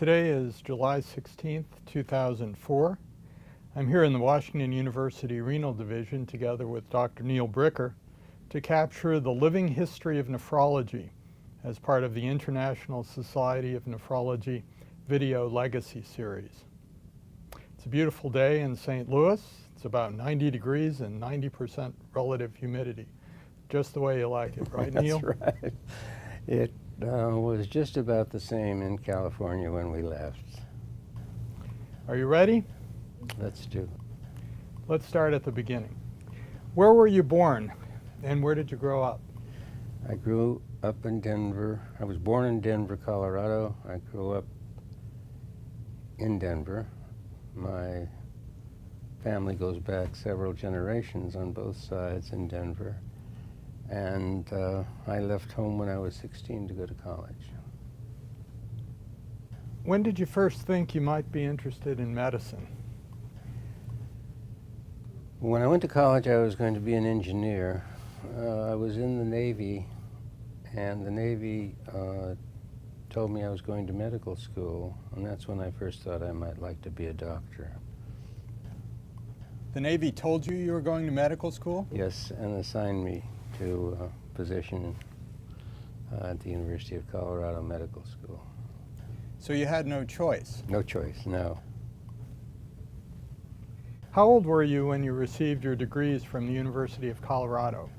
Today is July 16th, 2004. I'm here in the Washington University Renal Division together with Dr. Neal to capture the living history of nephrology as part of the International Society of Nephrology Video Legacy Series. It's a beautiful day in St. Louis. It's about 90 degrees and 90% relative humidity. Just the way you like it, right, Neal? That's right. It was just about the same in California when we left. Are you ready? Let's do. Let's start at the beginning. Where were you born and where did you grow up? I grew up in Denver. I was born in Denver, Colorado. I grew up in Denver. My family goes back several generations on both sides in Denver. And I left home when I was 16 to go to college. When did you first think you might be interested in medicine? When I went to college, I was going to be an engineer. I was in the Navy, and the Navy told me I was going to medical school, and that's when I first thought I might like to be a doctor. The Navy told you you were going to medical school? Yes, and assigned me to a position at the University of Colorado Medical School. So you had no choice? No choice, no. How old were you when you received your degrees from the University of Colorado?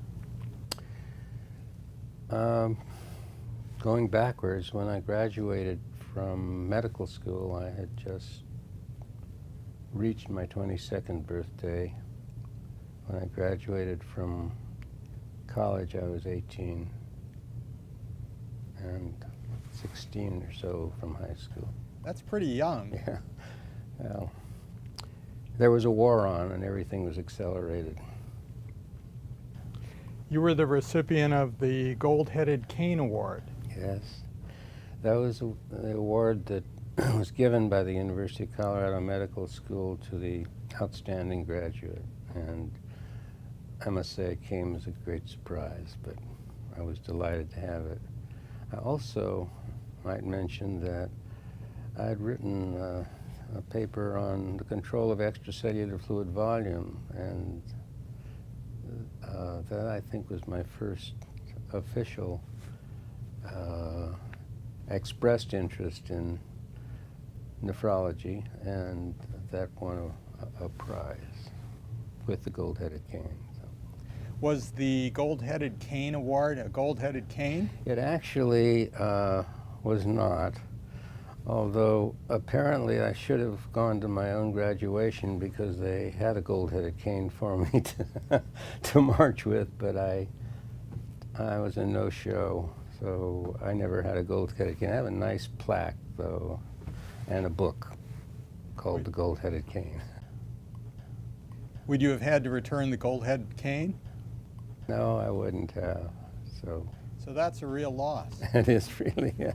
Going backwards, when I graduated from medical school, I had just reached my 22nd birthday. When I graduated from college, I was 18, and 16 or so from high school. That's pretty young. Yeah. Well, there was a war on, and everything was accelerated. You were the recipient of the Gold-Headed Cane Award. Yes. That was the award that was given by the University of Colorado Medical School to the outstanding graduate. And I must say it came as a great surprise, but I was delighted to have it. I also might mention that I had written a paper on the control of extracellular fluid volume, and that I think was my first official expressed interest in nephrology, and that won a prize with the Gold-Headed Cane. Was the Gold-Headed Cane Award a gold-headed cane? It actually was not, although apparently I should have gone to my own graduation because they had a gold-headed cane for me to march with, but I was a no-show, so I never had a gold-headed cane. I have a nice plaque, though, and a book called The Gold-Headed Cane. Would you have had to return the gold-headed cane? No, I wouldn't have. So that's a real loss. It is really, yeah.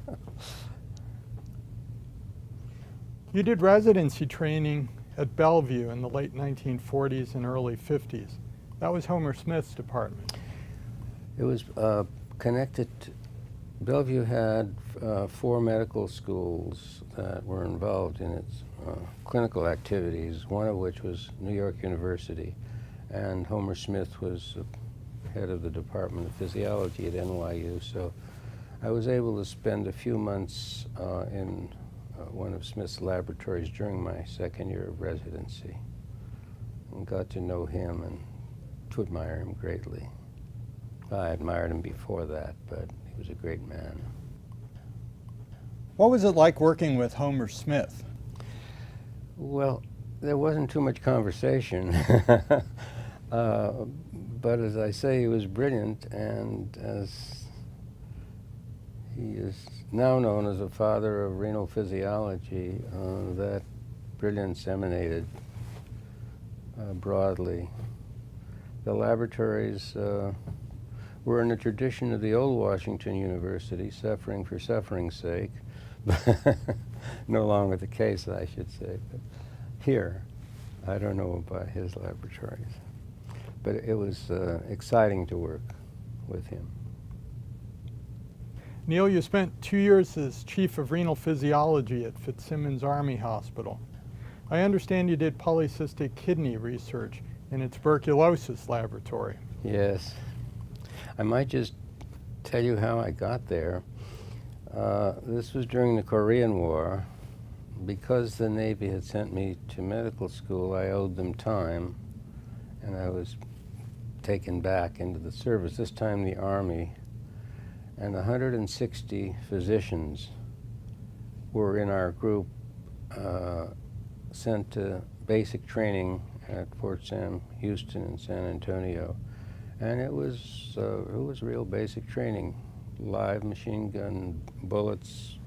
You did residency training at Bellevue in the late 1940s and early 50s. That was Homer Smith's department. It was connected. Bellevue had 4 medical schools that were involved in its clinical activities, one of which was New York University, and Homer Smith was head of the Department of Physiology at NYU, so I was able to spend a few months in one of Smith's laboratories during my second year of residency and got to know him and to admire him greatly. I admired him before that, but he was a great man. What was it like working with Homer Smith? Well, there wasn't too much conversation. But as I say, he was brilliant, and as he is now known as a father of renal physiology, that brilliance emanated broadly. The laboratories were in the tradition of the old Washington University, suffering for suffering's sake. No longer the case, I should say. But here, I don't know about his laboratories. But it was exciting to work with him. Neal, you spent 2 years as Chief of Renal Physiology at Fitzsimmons Army Hospital. I understand you did polycystic kidney research in a tuberculosis laboratory. Yes. I might just tell you how I got there. This was during the Korean War. Because the Navy had sent me to medical school, I owed them time, and I was taken back into the service, this time the Army. And 160 physicians were in our group sent to basic training at Fort Sam Houston and San Antonio. And it was real basic training, live machine gun bullets,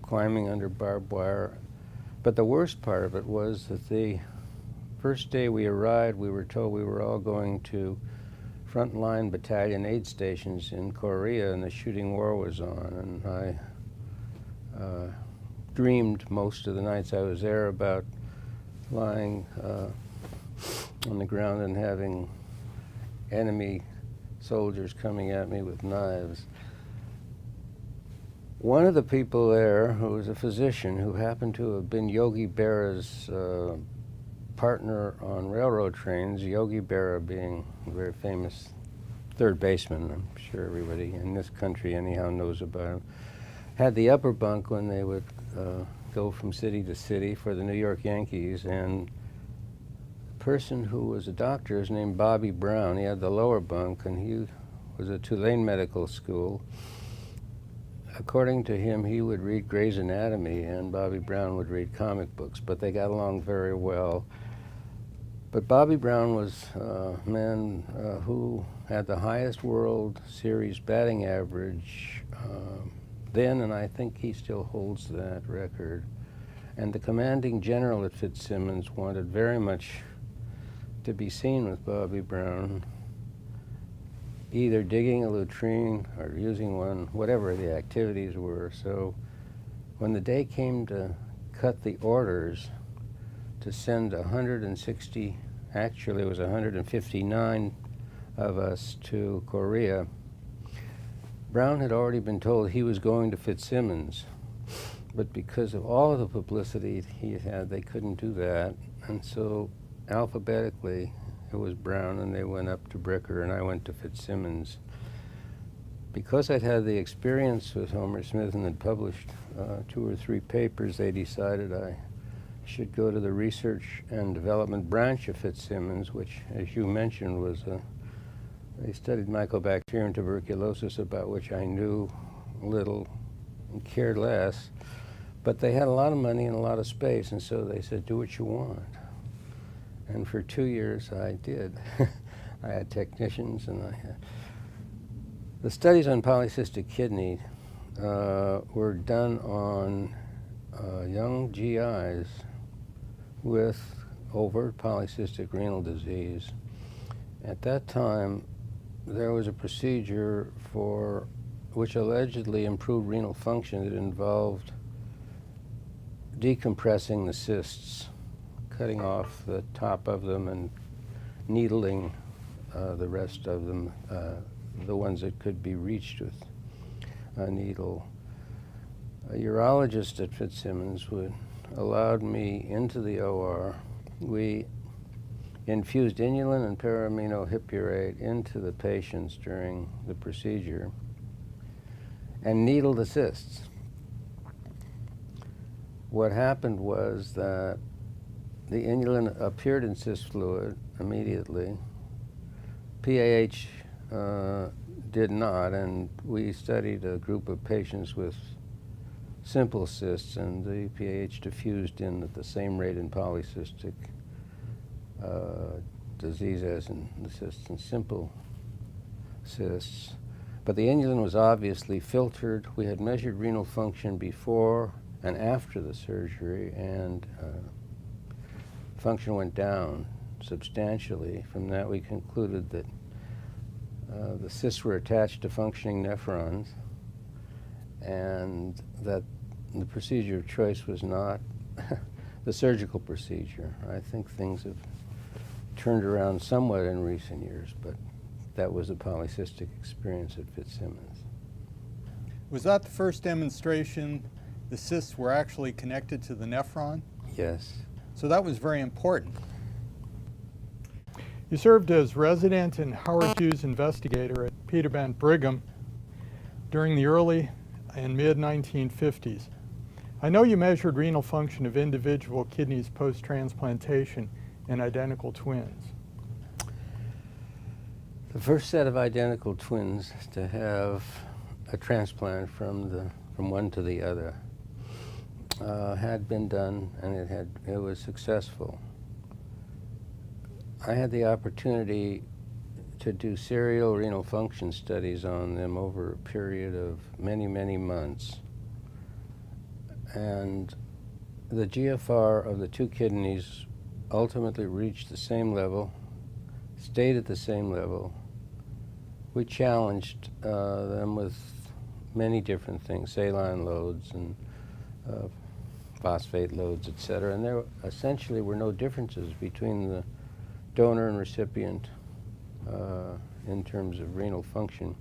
climbing under barbed wire. But the worst part of it was that the first day we arrived, we were told we were all going to frontline battalion aid stations in Korea, and the shooting war was on. And I dreamed most of the nights I was there about lying on the ground and having enemy soldiers coming at me with knives. One of the people there, who was a physician, who happened to have been Yogi Berra's partner on railroad trains, Yogi Berra being a very famous third baseman, I'm sure everybody in this country anyhow knows about him, had the upper bunk when they would go from city to city for the New York Yankees, and the person who was a doctor is named Bobby Brown. He had the lower bunk, and he was at Tulane Medical School. According to him, he would read Gray's Anatomy, and Bobby Brown would read comic books, but they got along very well. But Bobby Brown was a man who had the highest World Series batting average then, and I think he still holds that record. And the commanding general at Fitzsimmons wanted very much to be seen with Bobby Brown, either digging a latrine or using one, whatever the activities were. So when the day came to cut the orders to send 160, actually it was 159 of us to Korea, Brown had already been told he was going to Fitzsimmons, but because of all of the publicity he had, they couldn't do that. And so alphabetically, it was Brown, and they went up to Bricker, and I went to Fitzsimmons. Because I'd had the experience with Homer Smith and had published 2 or 3 papers, they decided I should go to the research and development branch of Fitzsimmons, which, as you mentioned, was they studied mycobacterium tuberculosis, about which I knew little and cared less. But they had a lot of money and a lot of space, and so they said, do what you want. And for 2 years, I did. I had technicians, and the studies on polycystic kidney were done on young GIs with overt polycystic renal disease. At that time, there was a procedure for which allegedly improved renal function. It involved decompressing the cysts, cutting off the top of them and needling the rest of them, the ones that could be reached with a needle. A urologist at Fitzsimmons allowed me into the OR. We infused inulin and para-aminohippurate into the patients during the procedure and needled the cysts. What happened was that the inulin appeared in cyst fluid immediately. PAH did not, and we studied a group of patients with simple cysts, and the PAH diffused in at the same rate in polycystic disease as in the cysts and simple cysts. But the inulin was obviously filtered. We had measured renal function before and after the surgery, and function went down substantially. From that, we concluded that the cysts were attached to functioning nephrons, and that the procedure of choice was not the surgical procedure. I think things have turned around somewhat in recent years, but that was a polycystic experience at Fitzsimmons. Was that the first demonstration the cysts were actually connected to the nephron? Yes. So that was very important. You served as resident and Howard Hughes investigator at Peterbent Brigham during the early and mid-1950s. I know you measured renal function of individual kidneys post-transplantation in identical twins. The first set of identical twins to have a transplant from one to the other had been done, and it was successful. I had the opportunity to do serial renal function studies on them over a period of many, many months. And the GFR of the two kidneys ultimately reached the same level, stayed at the same level. We challenged them with many different things, saline loads and phosphate loads, etc. And there essentially were no differences between the donor and recipient in terms of renal function.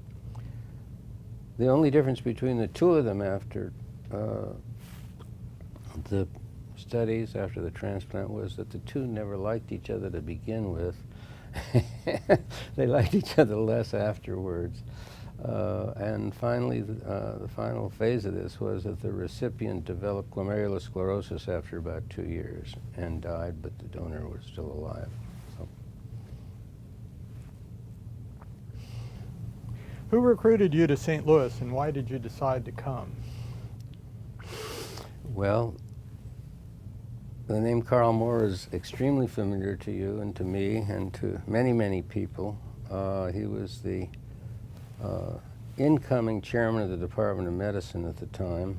The only difference between the two of them after the studies, after the transplant, was that the two never liked each other to begin with. They liked each other less afterwards. And finally, the final phase of this was that the recipient developed glomerulosclerosis after about 2 years and died, but the donor was still alive. So. Who recruited you to St. Louis, and why did you decide to come? Well, the name Carl Moore is extremely familiar to you and to me and to many, many people. He was the incoming chairman of the Department of Medicine at the time.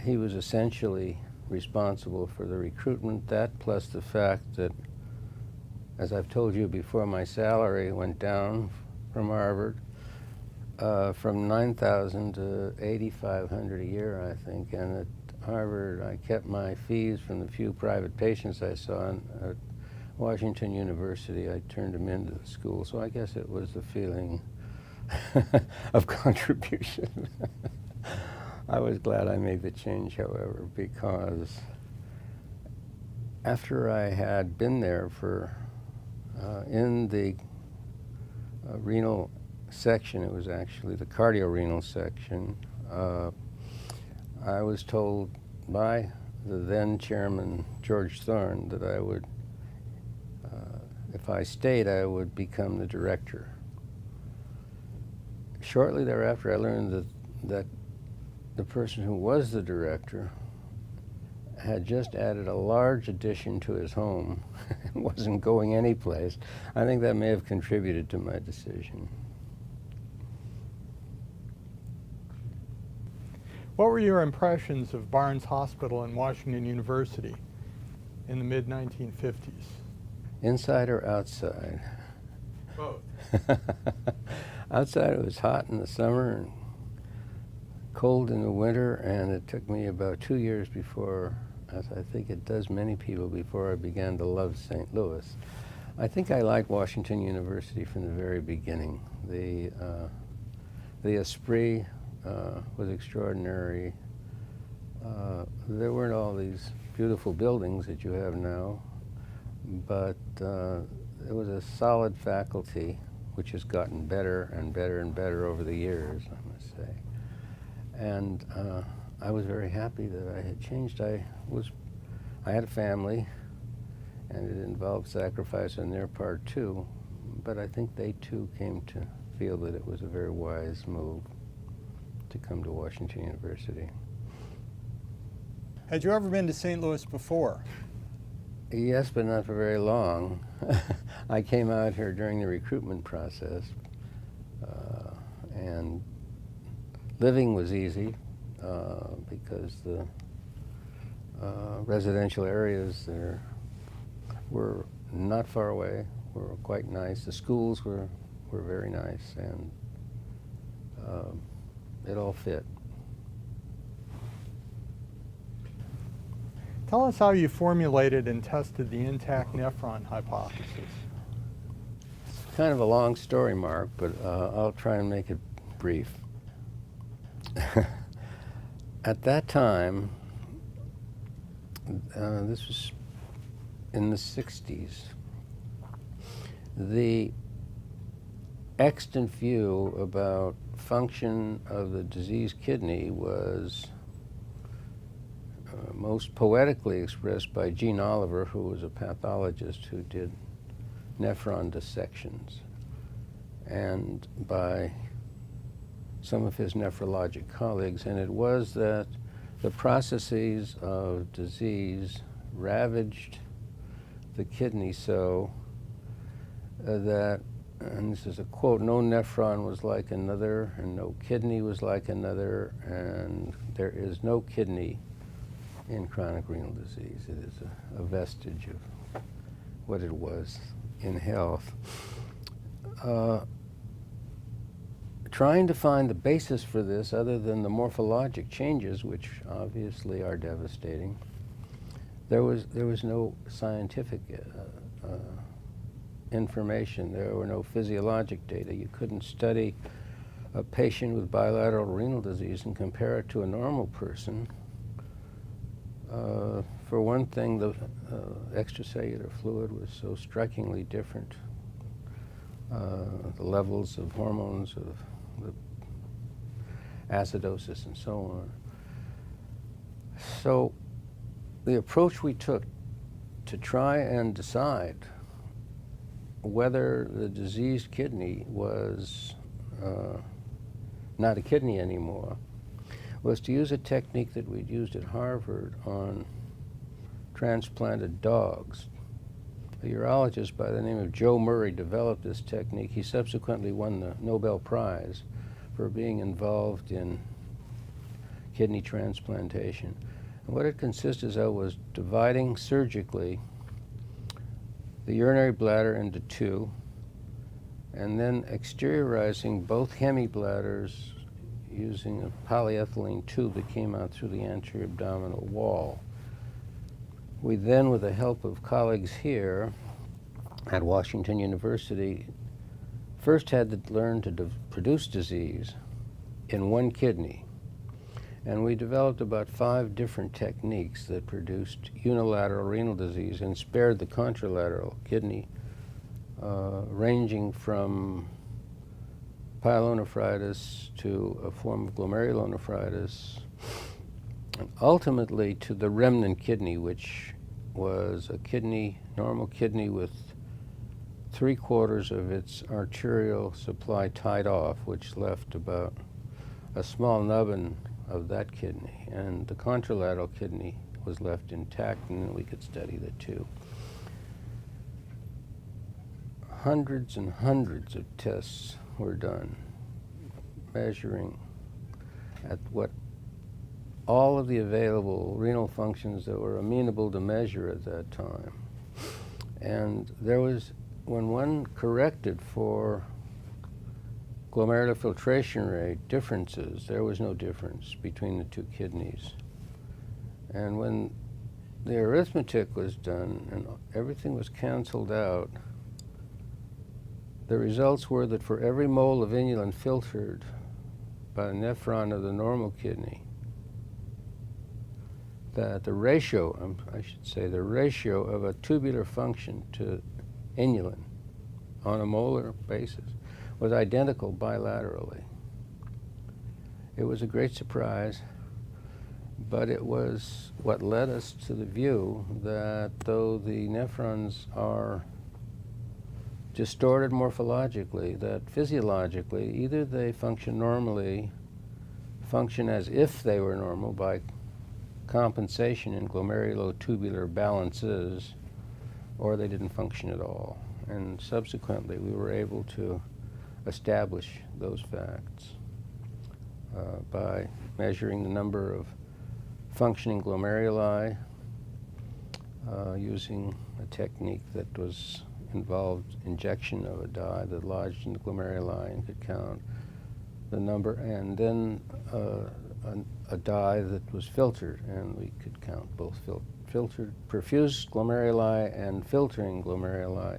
He was essentially responsible for the recruitment, that plus the fact that, as I've told you before, my salary went down from Harvard from $9,000 to $8,500 a year, I think, and at Harvard I kept my fees from the few private patients I saw, and at Washington University I turned them into the school, so I guess it was the feeling of contribution. I was glad I made the change, however, because after I had been there for, in the renal section, it was actually the cardiorenal section, I was told by the then chairman, George Thorne, that I would, if I stayed, I would become the director. Shortly thereafter, I learned that the person who was the director had just added a large addition to his home and wasn't going anyplace. I think that may have contributed to my decision. What were your impressions of Barnes Hospital and Washington University in the mid-1950s? Inside or outside? Both. Outside it was hot in the summer and cold in the winter, and it took me about 2 years before, as I think it does many people, before I began to love St. Louis. I think I liked Washington University from the very beginning. The esprit was extraordinary. There weren't all these beautiful buildings that you have now, but it was a solid faculty, which has gotten better and better and better over the years, I must say. And I was very happy that I had changed. I had a family, and it involved sacrifice on their part too, but I think they too came to feel that it was a very wise move to come to Washington University. Had you ever been to St. Louis before? Yes, but not for very long. I came out here during the recruitment process, and living was easy because the residential areas there were not far away, were quite nice. The schools were very nice, and it all fit. Tell us how you formulated and tested the intact nephron hypothesis. It's kind of a long story, Mark, but I'll try and make it brief. At that time, this was in the 60s, the extant view about function of the diseased kidney was most poetically expressed by Gene Oliver, who was a pathologist who did nephron dissections, and by some of his nephrologic colleagues, and it was that the processes of disease ravaged the kidney so that, and this is a quote, no nephron was like another, and no kidney was like another, and there is no kidney in chronic renal disease. It is a vestige of what it was in health. Trying to find the basis for this other than the morphologic changes, which obviously are devastating, there was no scientific information. There were no physiologic data. You couldn't study a patient with bilateral renal disease and compare it to a normal person. For one thing, the extracellular fluid was so strikingly different. The levels of hormones, of the acidosis and so on. So the approach we took to try and decide whether the diseased kidney was not a kidney anymore was to use a technique that we'd used at Harvard on transplanted dogs. A urologist by the name of Joe Murray developed this technique. He subsequently won the Nobel Prize for being involved in kidney transplantation. And what it consisted of was dividing surgically the urinary bladder into two, and then exteriorizing both hemibladders using a polyethylene tube that came out through the anterior abdominal wall. We then, with the help of colleagues here at Washington University, first had to learn to produce disease in one kidney. And we developed about 5 different techniques that produced unilateral renal disease and spared the contralateral kidney, ranging from pyelonephritis to a form of glomerulonephritis, and ultimately to the remnant kidney, which was a kidney, normal kidney with 3/4 of its arterial supply tied off, which left about a small nubbin of that kidney, and the contralateral kidney was left intact, and then we could study the two. Hundreds and hundreds of tests were done, measuring at what all of the available renal functions that were amenable to measure at that time. And there was, when one corrected for glomerular filtration rate differences, there was no difference between the two kidneys. And when the arithmetic was done and everything was canceled out, the results were that for every mole of inulin filtered by a nephron of the normal kidney, that the ratio, I should say, the ratio of a tubular function to inulin on a molar basis was identical bilaterally. It was a great surprise, but it was what led us to the view that though the nephrons are distorted morphologically, that physiologically either they function normally, function as if they were normal by compensation in glomerulotubular balances, or they didn't function at all. And subsequently we were able to establish those facts by measuring the number of functioning glomeruli using a technique that was involved injection of a dye that lodged in the glomeruli and could count the number, and then a dye that was filtered, and we could count both filtered, perfused glomeruli and filtering glomeruli.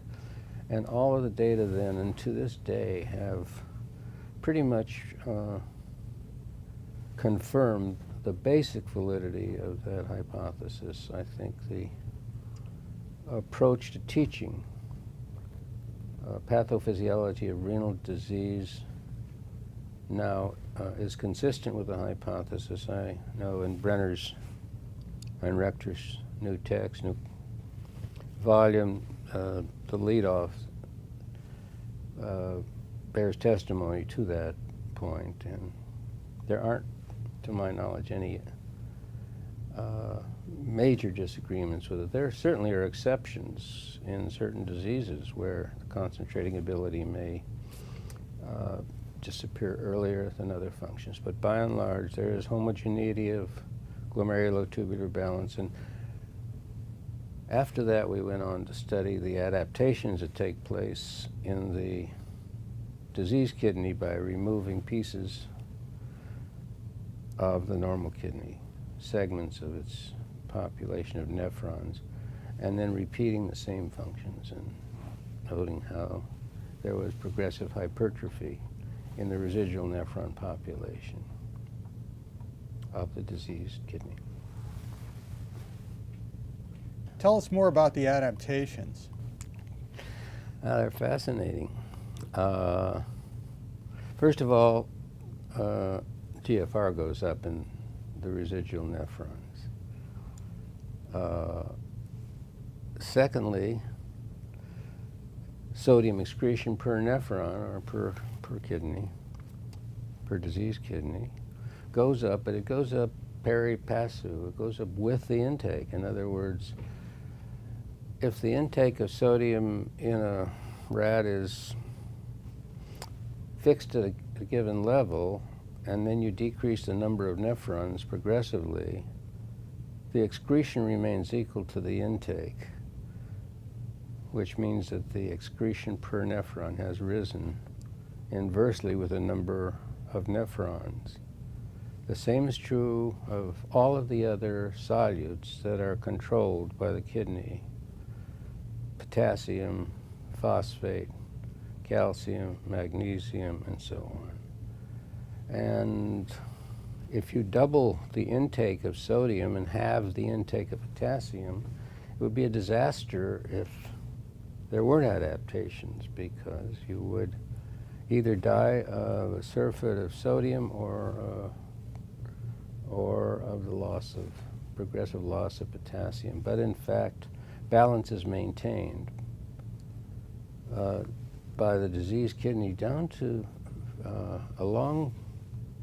And all of the data then, and to this day, have pretty much confirmed the basic validity of that hypothesis. I think the approach to teaching pathophysiology of renal disease now is consistent with the hypothesis. I know in Brenner's and Rector's new text, new volume, the leadoff bears testimony to that point, and there aren't, to my knowledge, any major disagreements with it. There certainly are exceptions in certain diseases where the concentrating ability may disappear earlier than other functions, but by and large there is homogeneity of glomerulotubular balance. And after that we went on to study the adaptations that take place in the diseased kidney by removing pieces of the normal kidney, segments of its population of nephrons, and then repeating the same functions and noting how there was progressive hypertrophy in the residual nephron population of the diseased kidney. Tell us more about the adaptations. They're fascinating. First of all, GFR goes up in the residual nephrons. Secondly, sodium excretion per nephron, or per kidney, per diseased kidney, goes up, but it goes up pari passu. It goes up with the intake. In other words, if the intake of sodium in a rat is fixed at a given level, and then you decrease the number of nephrons progressively, the excretion remains equal to the intake, which means that the excretion per nephron has risen inversely with the number of nephrons. The same is true of all of the other solutes that are controlled by the kidney: potassium, phosphate, calcium, magnesium, and so on. And if you double the intake of sodium and halve the intake of potassium, it would be a disaster if there weren't adaptations, because you would either die of a surfeit of sodium or of the loss of progressive loss of potassium. But in fact, balance is maintained by the diseased kidney down to along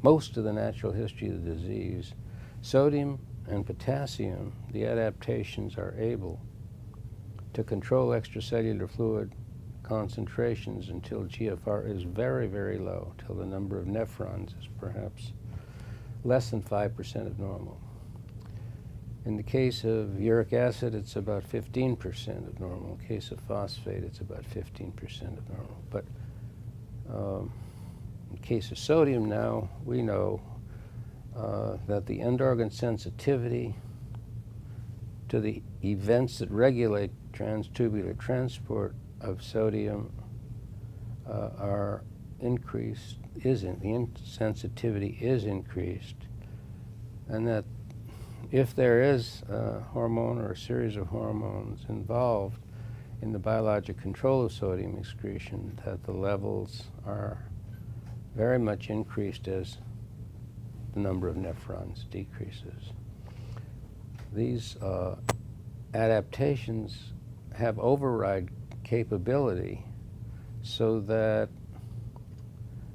most of the natural history of the disease. Sodium and potassium, the adaptations are able to control extracellular fluid concentrations until GFR is very, very low, till the number of nephrons is perhaps less than 5% of normal. In the case of uric acid, it's about 15% of normal. In the case of phosphate, it's about 15% of normal. But in the case of sodium now, we know that the end organ sensitivity to the events that regulate transtubular transport of sodium are increased, the insensitivity is increased, and that if there is a hormone or a series of hormones involved in the biologic control of sodium excretion, that the levels are very much increased as the number of nephrons decreases. These adaptations have override capability, so that,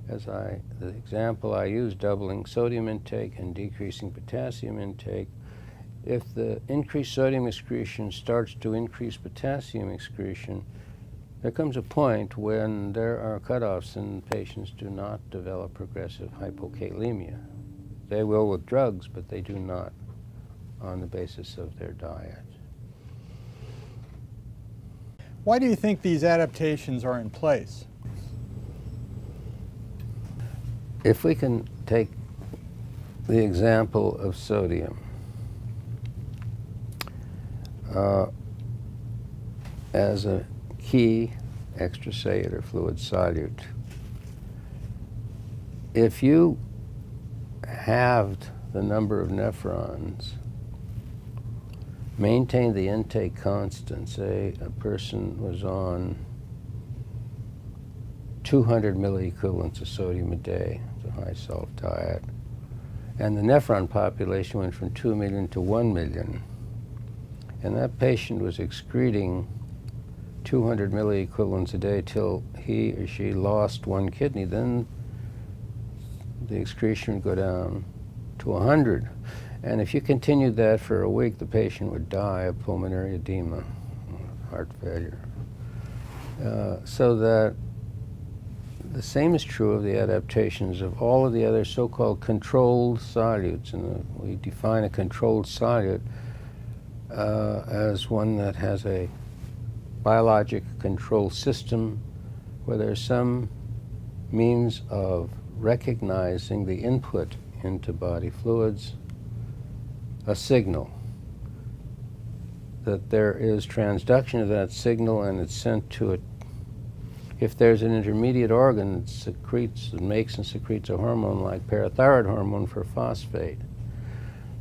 as the example I use, doubling sodium intake and decreasing potassium intake, if the increased sodium excretion starts to increase potassium excretion, there comes a point when there are cutoffs and patients do not develop progressive hypokalemia. They will with drugs, but they do not on the basis of their diet. Why do you think these adaptations are in place? If we can take the example of sodium, as a key extracellular fluid solute, if you halved the number of nephrons, maintained the intake constant. Say a person was on 200 milliequivalents of sodium a day, it's a high salt diet, and the nephron population went from 2 million to 1 million, and that patient was excreting 200 milliequivalents a day till he or she lost one kidney, then the excretion would go down to 100. And if you continued that for a week, the patient would die of pulmonary edema, heart failure. So that the same is true of the adaptations of all of the other so-called controlled solutes. And we define a controlled solute as one that has a biologic control system where there's some means of recognizing the input into body fluids, a signal, that there is transduction of that signal and it's sent to it. If there's an intermediate organ that secretes, that makes and secretes a hormone like parathyroid hormone for phosphate,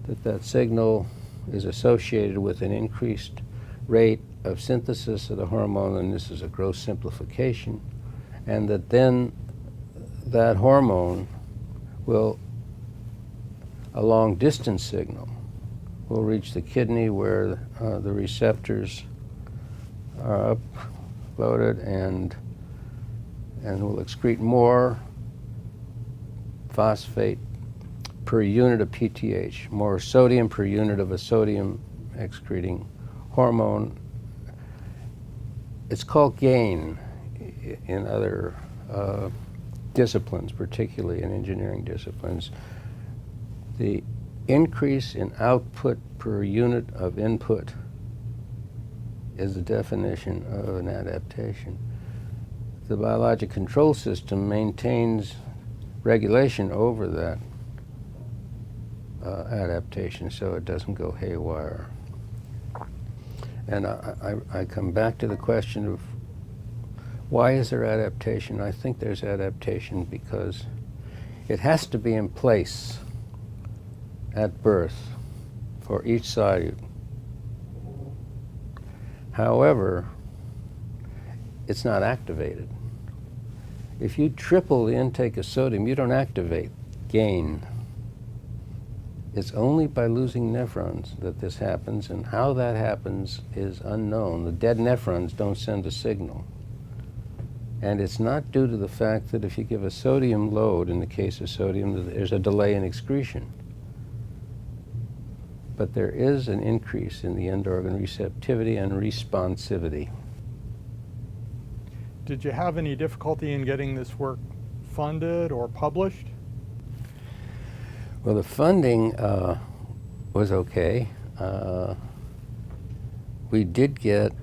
that signal is associated with an increased rate of synthesis of the hormone, and this is a gross simplification, and that then that hormone will, a long distance signal, will reach the kidney where the receptors are uploaded and will excrete more phosphate per unit of PTH, more sodium per unit of a sodium excreting hormone. It's called gain in other disciplines, particularly in engineering disciplines. The increase in output per unit of input is the definition of an adaptation. The biologic control system maintains regulation over that adaptation so it doesn't go haywire. And I come back to the question of why is there adaptation? I think there's adaptation because it has to be in place at birth for each solute. However, it's not activated. If you triple the intake of sodium, you don't activate gain. It's only by losing nephrons that this happens, and how that happens is unknown. The dead nephrons don't send a signal. And it's not due to the fact that if you give a sodium load, in the case of sodium, there's a delay in excretion. But there is an increase in the end organ receptivity and responsivity. Did you have any difficulty in getting this work funded or published? Well, the funding was okay. We did get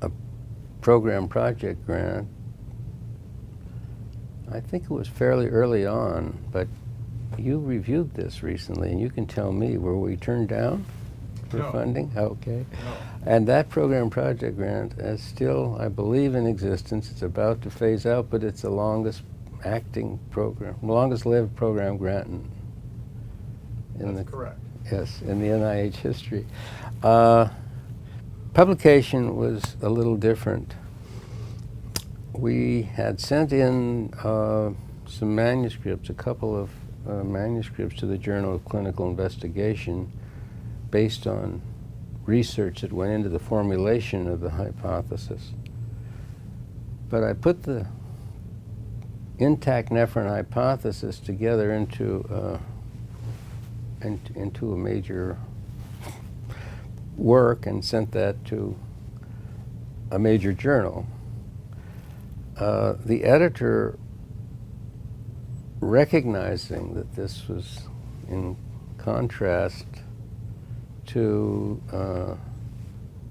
a program project grant. I think it was fairly early on, but you reviewed this recently, and you can tell me, were we turned down for funding? Okay. No. And that program project grant is still, I believe, in existence. It's about to phase out, but it's the longest acting program, longest lived program grant That's correct. Yes, in the NIH history. Publication was a little different. We had sent in some manuscripts, a couple of manuscripts to the Journal of Clinical Investigation based on research that went into the formulation of the hypothesis. But I put the intact nephron hypothesis together into a major work and sent that to a major journal. The editor, recognizing that this was in contrast to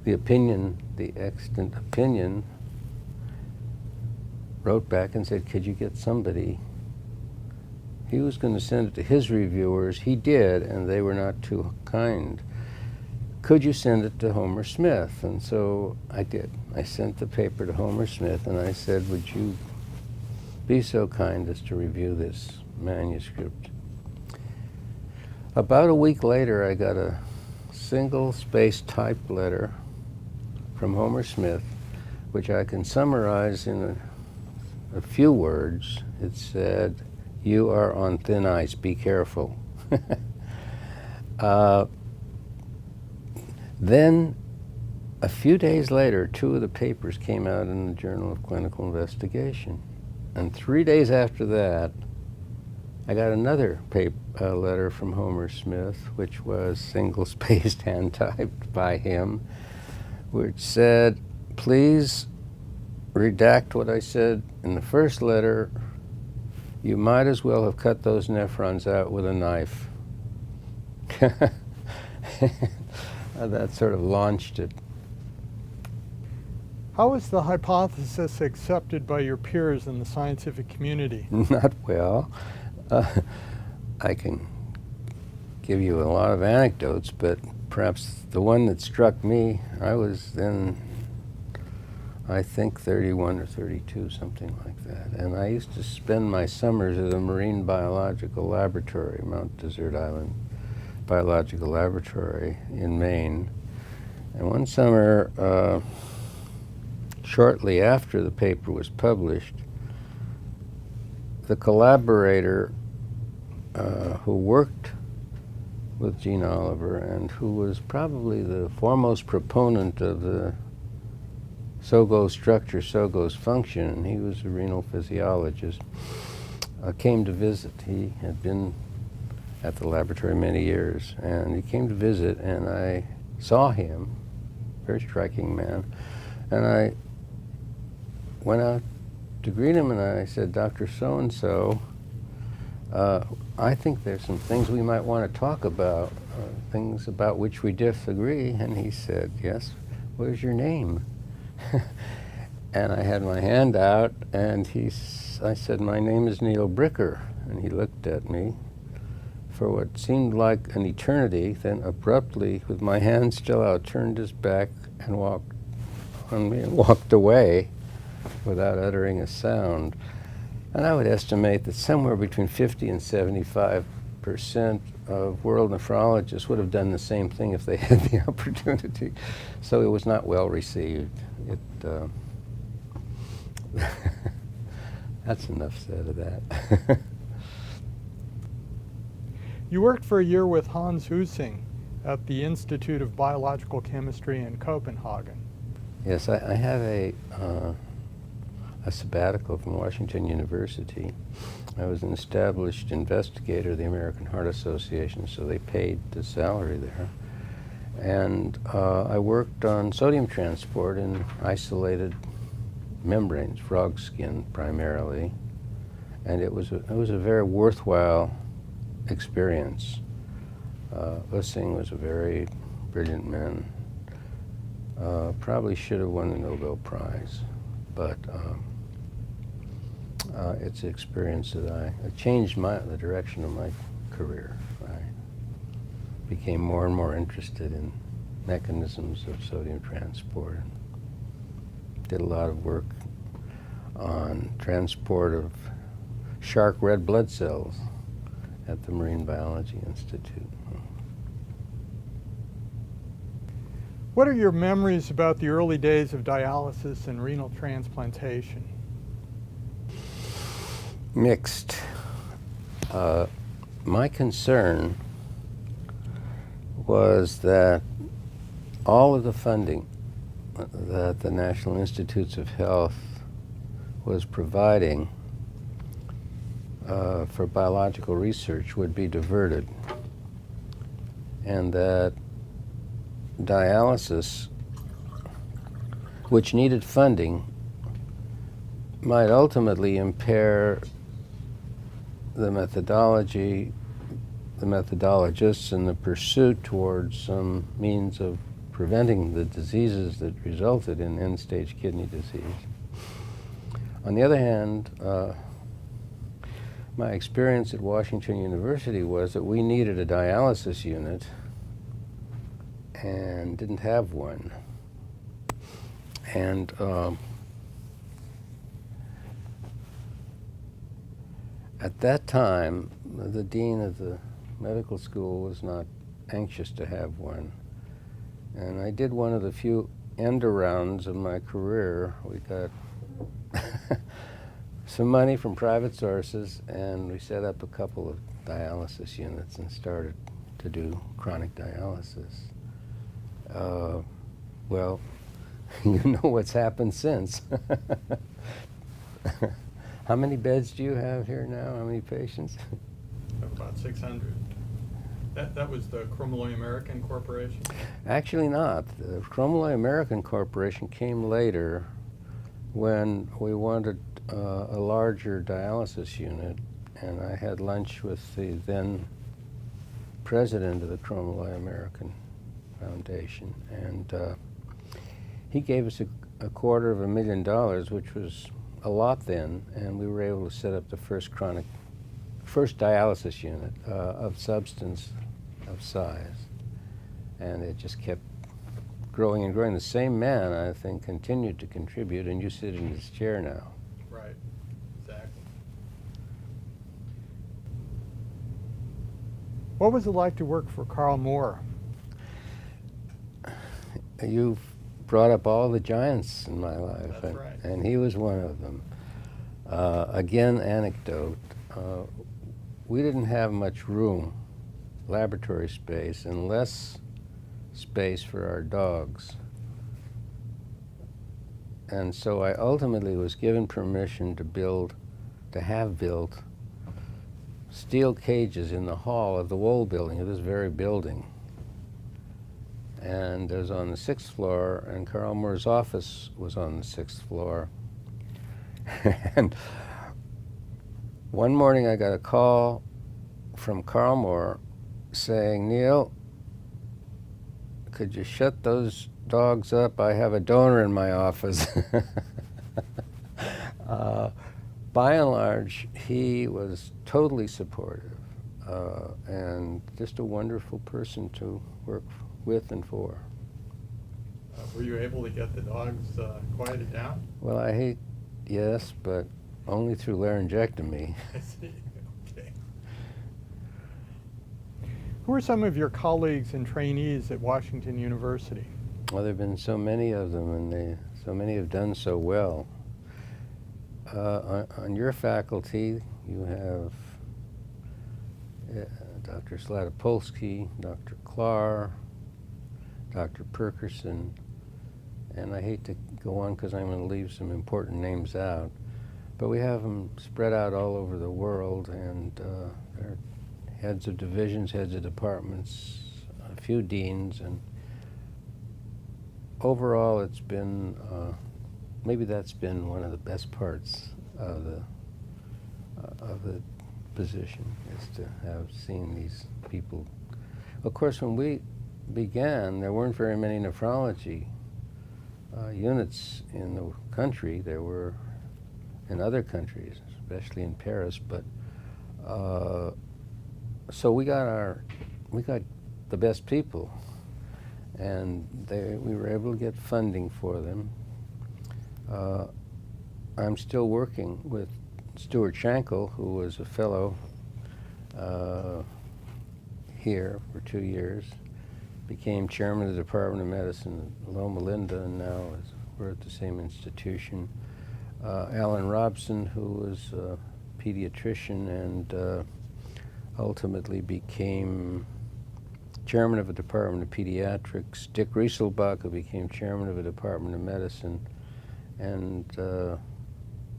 the opinion, the extant opinion, wrote back and said, could you get somebody? He was going to send it to his reviewers. He did, and they were not too kind. Could you send it to Homer Smith? And so I did. I sent the paper to Homer Smith, and I said, would you be so kind as to review this manuscript? About a week later, I got a single-spaced typed letter from Homer Smith, which I can summarize in a few words. It said, "You are on thin ice, be careful." Then, a few days later, 2 of the papers came out in the Journal of Clinical Investigation. And 3 days after that, I got another letter from Homer Smith, which was single-spaced, hand-typed by him, which said, "Please redact what I said in the first letter. You might as well have cut those nephrons out with a knife." That sort of launched it. How was the hypothesis accepted by your peers in the scientific community? Not well. I can give you a lot of anecdotes, but perhaps the one that struck me, I was then, I think, 31 or 32, something like that. And I used to spend my summers at a marine biological laboratory, Mount Desert Island Biological Laboratory in Maine. And one summer, shortly after the paper was published, the collaborator who worked with Gene Oliver and who was probably the foremost proponent of the so goes structure, so goes function, and he was a renal physiologist, came to visit. He had been at the laboratory many years, and he came to visit, and I saw him, very striking man, and I went out to greet him, and I said, "Dr. So-and-so, I think there's some things we might want to talk about, things about which we disagree." And he said, "Yes, what is your name?" And I had my hand out, and I said, "My name is Neal Bricker." And he looked at me for what seemed like an eternity, then abruptly, with my hand still out, turned his back and walked on me and walked away without uttering a sound. And I would estimate that somewhere between 50 and 75% of world nephrologists would have done the same thing if they had the opportunity. So it was not well received. That's enough said of that. You worked for a year with Hans Husing at the Institute of Biological Chemistry in Copenhagen. Yes, I had a sabbatical from Washington University. I was an established investigator of the American Heart Association, so they paid the salary there. And I worked on sodium transport in isolated membranes, frog skin primarily, and it was a very worthwhile experience. Husing was a very brilliant man. Probably should have won the Nobel Prize, but it's an experience that it changed the direction of my career. I became more and more interested in mechanisms of sodium transport. Did a lot of work on transport of shark red blood cells at the Marine Biology Institute. What are your memories about the early days of dialysis and renal transplantation? Mixed. My concern was that all of the funding that the National Institutes of Health was providing for biological research would be diverted, and that dialysis, which needed funding, might ultimately impair the methodology, the methodologists, and the pursuit towards some means of preventing the diseases that resulted in end-stage kidney disease. On the other hand, my experience at Washington University was that we needed a dialysis unit and didn't have one. And at that time, the dean of the medical school was not anxious to have one. And I did one of the few end arounds of my career. We got some money from private sources, and we set up a couple of dialysis units and started to do chronic dialysis. Well, you know what's happened since. How many beds do you have here now? How many patients? About 600. That was the Chromalloy American Corporation? Actually not. The Chromalloy American Corporation came later when we wanted a larger dialysis unit, and I had lunch with the then president of the Chromalloy American Foundation, and he gave us a $250,000, which was a lot then, and we were able to set up the first dialysis unit of substance, of size, and it just kept growing and growing. The same man, I think, continued to contribute, and you sit in his chair now. Right, exactly. What was it like to work for Carl Moore? You've brought up all the giants in my life, That's right. And he was one of them. Again, anecdote. We didn't have much room, laboratory space, and less space for our dogs. And so I ultimately was given permission to have built steel cages in the hall of the old building, of this very building. And it was on the 6th floor, and Carl Moore's office was on the 6th floor. And one morning I got a call from Carl Moore saying, "Neal, could you shut those dogs up? I have a donor in my office." By and large, he was totally supportive and just a wonderful person to work with and for. Were you able to get the dogs quieted down? Well, yes, but only through laryngectomy. I see. Okay. Who are some of your colleagues and trainees at Washington University? Well, there have been so many of them, and so many have done so well. On your faculty, you have Dr. Slatopolsky, Dr. Klar, Dr. Perkerson, and I hate to go on because I'm going to leave some important names out, but we have them spread out all over the world, and they're heads of divisions, heads of departments, a few deans, and overall it's been, maybe that's been one of the best parts of the position, is to have seen these people. Of course, when we began, there weren't very many nephrology units in the country. There were in other countries, especially in Paris, but so we got the best people, and we were able to get funding for them. I'm still working with Stuart Shankle, who was a fellow here for 2 years, became chairman of the Department of Medicine at Loma Linda, and now we're at the same institution. Alan Robson, who was a pediatrician and ultimately became chairman of a department of pediatrics. Dick Rieselbach, who became chairman of a department of medicine. And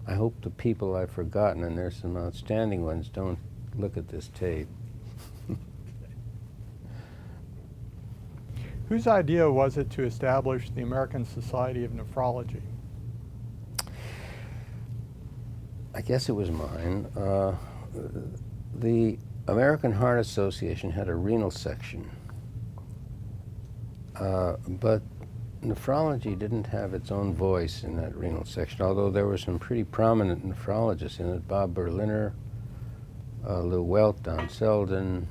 I hope the people I've forgotten, and there's some outstanding ones, don't look at this tape. Whose idea was it to establish the American Society of Nephrology? I guess it was mine. The American Heart Association had a renal section, but nephrology didn't have its own voice in that renal section, although there were some pretty prominent nephrologists in it: Bob Berliner, Lou Welt, Don Selden,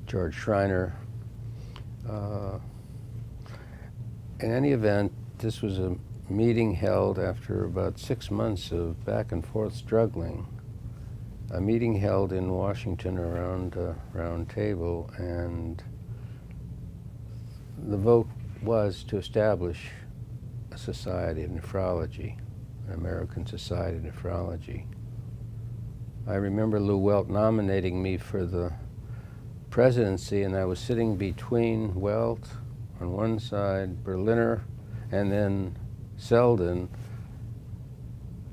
George Schreiner. In any event, this was a meeting held after about 6 months of back and forth struggling, a meeting held in Washington around a round table, and the vote was to establish a society of nephrology, an American Society of Nephrology. I remember Lou Welt nominating me for the presidency, and I was sitting between Welt on one side, Berliner, and then Selden.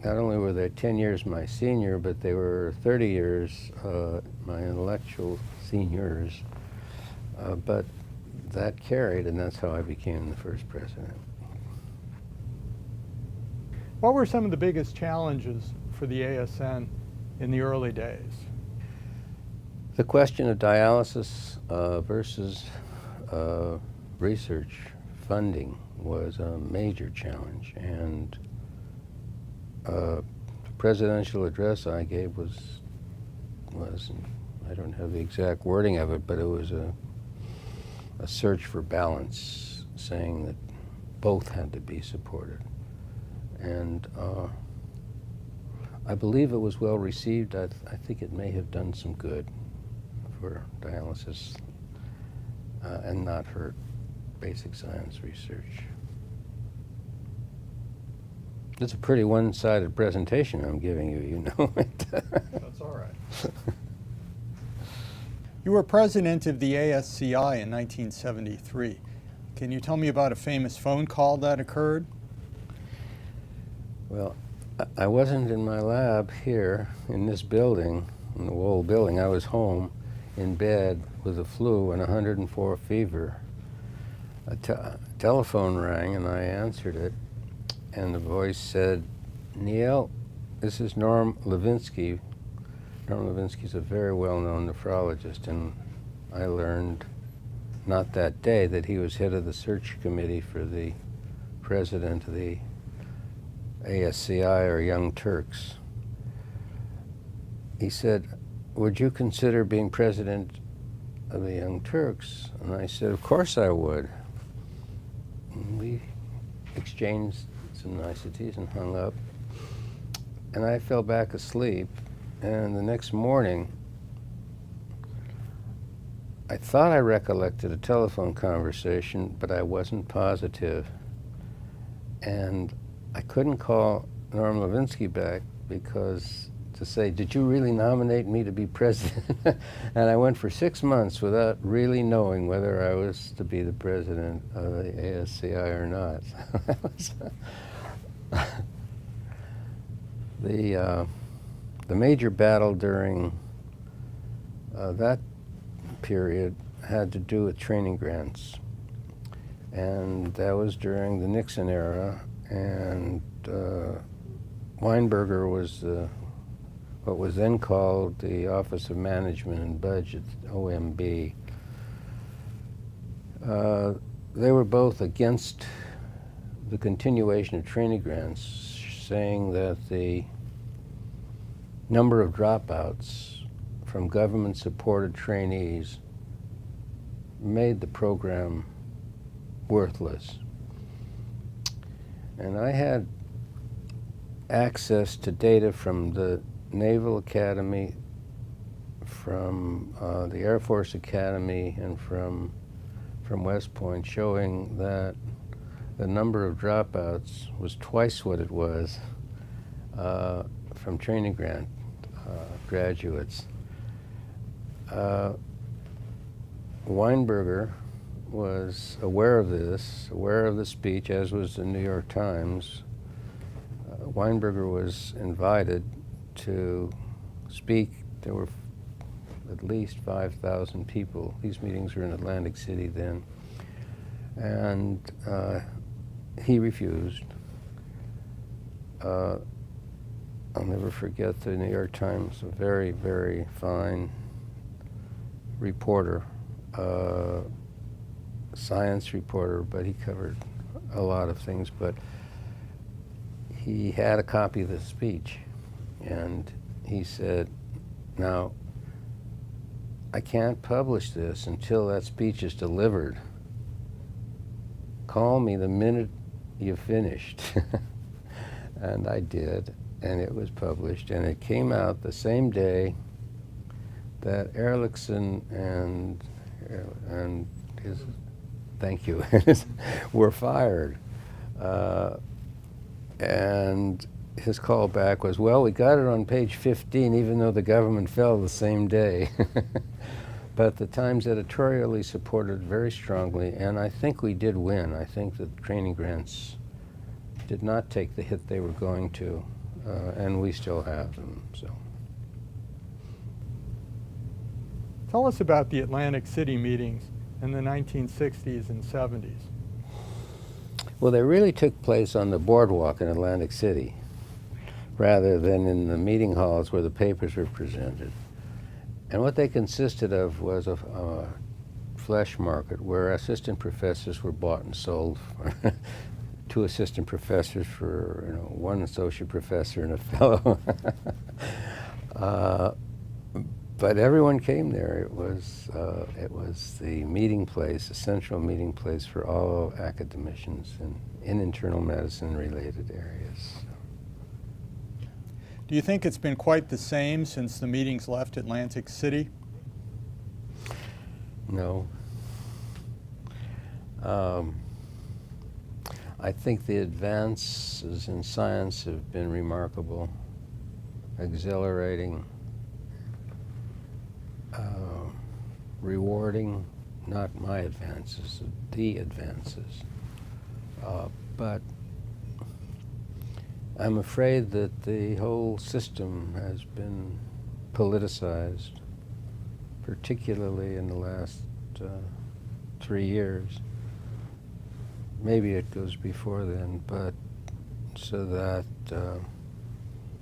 Not only were they 10 years my senior, but they were 30 years my intellectual seniors. But that carried, and that's how I became the first president. What were some of the biggest challenges for the ASN in the early days? The question of dialysis versus research funding was a major challenge, and the presidential address I gave was, I don't have the exact wording of it, but it was a search for balance, saying that both had to be supported. And I believe it was well received. I think it may have done some good for dialysis and not hurt basic science research. It's a pretty one-sided presentation I'm giving you, you know. That's all right. You were president of the ASCI in 1973. Can you tell me about a famous phone call that occurred? Well, I wasn't in my lab here in this building, in the old building. I was home in bed with the flu and 104 fever. A telephone rang and I answered it, and the voice said, "Neal, this is Norm Levinsky." Norm Levinsky's a very well-known nephrologist, and I learned not that day that he was head of the search committee for the president of the ASCI, or Young Turks. He said, "Would you consider being president of the Young Turks?" And I said, "Of course I would." And we exchanged some niceties and hung up. And I fell back asleep. And the next morning, I thought I recollected a telephone conversation, but I wasn't positive. And I couldn't call Norm Levinsky back because to say, "Did you really nominate me to be president?" And I went for 6 months without really knowing whether I was to be the president of the ASCI or not. The major battle during that period had to do with training grants. And that was during the Nixon era, and Weinberger was what was then called the Office of Management and Budget, OMB. They were both against the continuation of training grants, saying that the number of dropouts from government-supported trainees made the program worthless. And I had access to data from the Naval Academy, from the Air Force Academy, and from West Point, showing that the number of dropouts was twice what it was from training grant graduates. Weinberger was aware of this, aware of the speech, as was the New York Times. Weinberger was invited to speak. There were at least 5,000 people. These meetings were in Atlantic City then. And he refused. I'll never forget the New York Times, a very, very fine reporter, science reporter, but he covered a lot of things. But he had a copy of the speech, and he said, "Now, I can't publish this until that speech is delivered. Call me the minute you finished." And I did, and it was published, and it came out the same day that Ehrlichson and his, thank you, were fired. And his call back was, well, we got it on page 15, even though the government fell the same day. But the Times editorially supported very strongly, and I think we did win. I think that training grants did not take the hit they were going to, and we still have them. So, Tell us about the Atlantic City meetings in the 1960s and 70s. well, they really took place on the boardwalk in Atlantic City, rather than in the meeting halls where the papers were presented. And what they consisted of was a flesh market where assistant professors were bought and sold for two assistant professors for, you know, one associate professor and a fellow. But everyone came there. It was the meeting place, the central meeting place for all academicians in internal medicine related areas. Do you think it's been quite the same since the meetings left Atlantic City? No. I think the advances in science have been remarkable, exhilarating, rewarding, not my advances, the advances. But I'm afraid that the whole system has been politicized, particularly in the last 3 years. Maybe it goes before then, but so that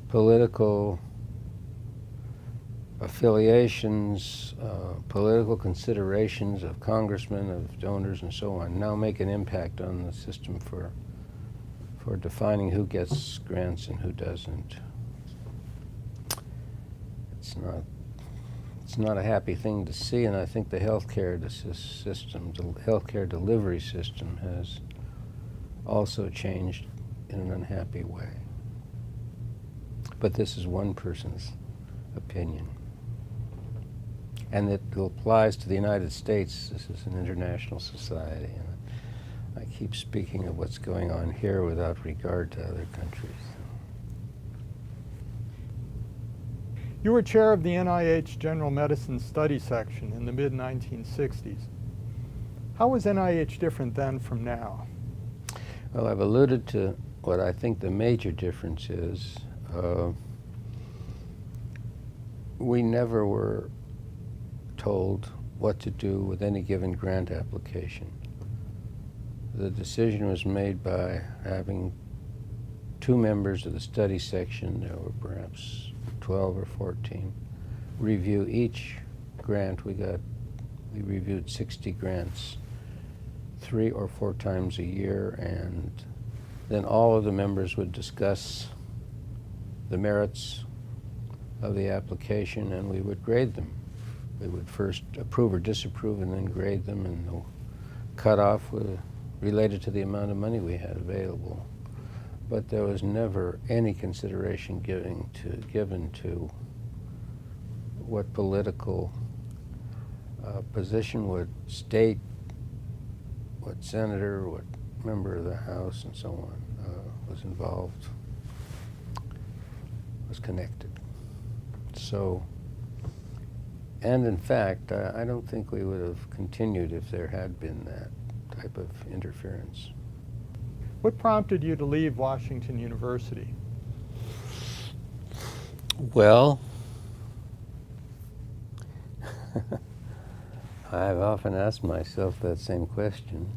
political affiliations, political considerations of congressmen, of donors, and so on now make an impact on the system for defining who gets grants and who doesn't. It's not a happy thing to see, and I think the healthcare system, the healthcare delivery system, has also changed in an unhappy way. But this is one person's opinion. And it applies to the United States. This is an international society. And I keep speaking of what's going on here without regard to other countries. You were chair of the NIH General Medicine Study Section in the mid-1960s. How was NIH different then from now? Well, I've alluded to what I think the major difference is. We never were told what to do with any given grant application. The decision was made by having two members of the study section, there were perhaps 12 or 14, review each grant. We reviewed 60 grants 3 or 4 times a year, and then all of the members would discuss the merits of the application, and we would grade them. We would first approve or disapprove and then grade them, and the cutoff was related to the amount of money we had available. But there was never any consideration given to what political position would state, what senator, what member of the House, and so on was involved, was connected. So, and in fact, I don't think we would have continued if there had been that type of interference. What prompted you to leave Washington University? Well, I've often asked myself that same question.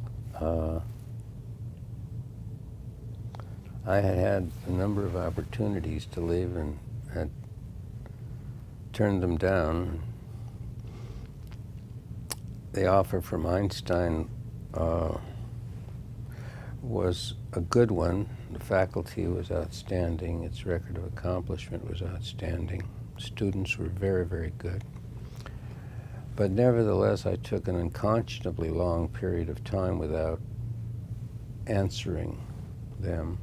I had a number of opportunities to leave and had turned them down. The offer from Einstein was a good one. The faculty was outstanding. Its record of accomplishment was outstanding. Students were very, very good. But nevertheless, I took an unconscionably long period of time without answering them.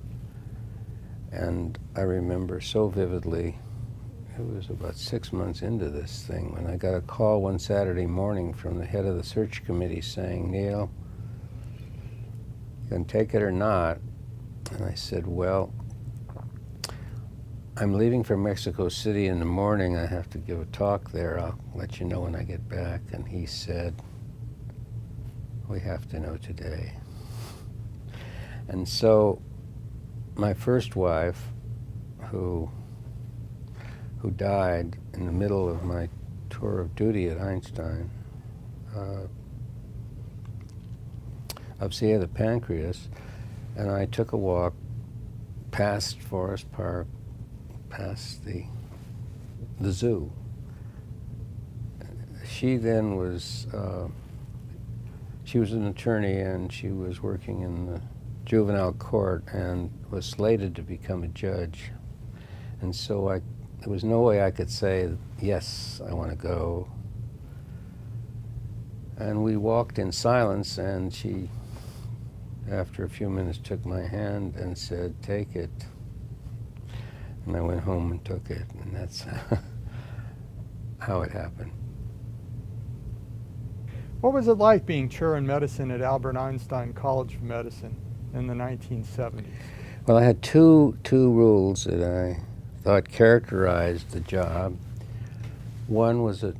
And I remember so vividly, it was about 6 months into this thing, when I got a call one Saturday morning from the head of the search committee saying, "Neal, you can take it or not." And I said, "Well, I'm leaving for Mexico City in the morning. I have to give a talk there. I'll let you know when I get back." And he said, "We have to know today." And so my first wife, who died in the middle of my tour of duty at Einstein, upset the pancreas, and I took a walk past Forest Park, past the zoo. She then was, she was an attorney, and she was working in the juvenile court and was slated to become a judge. And so there was no way I could say, yes, I want to go. And we walked in silence, and she, after a few minutes, took my hand and said, "Take it." And I went home and took it, and that's how it happened. What was it like being chair in medicine at Albert Einstein College of Medicine in the 1970s? Well, I had two rules that I thought characterized the job. One was that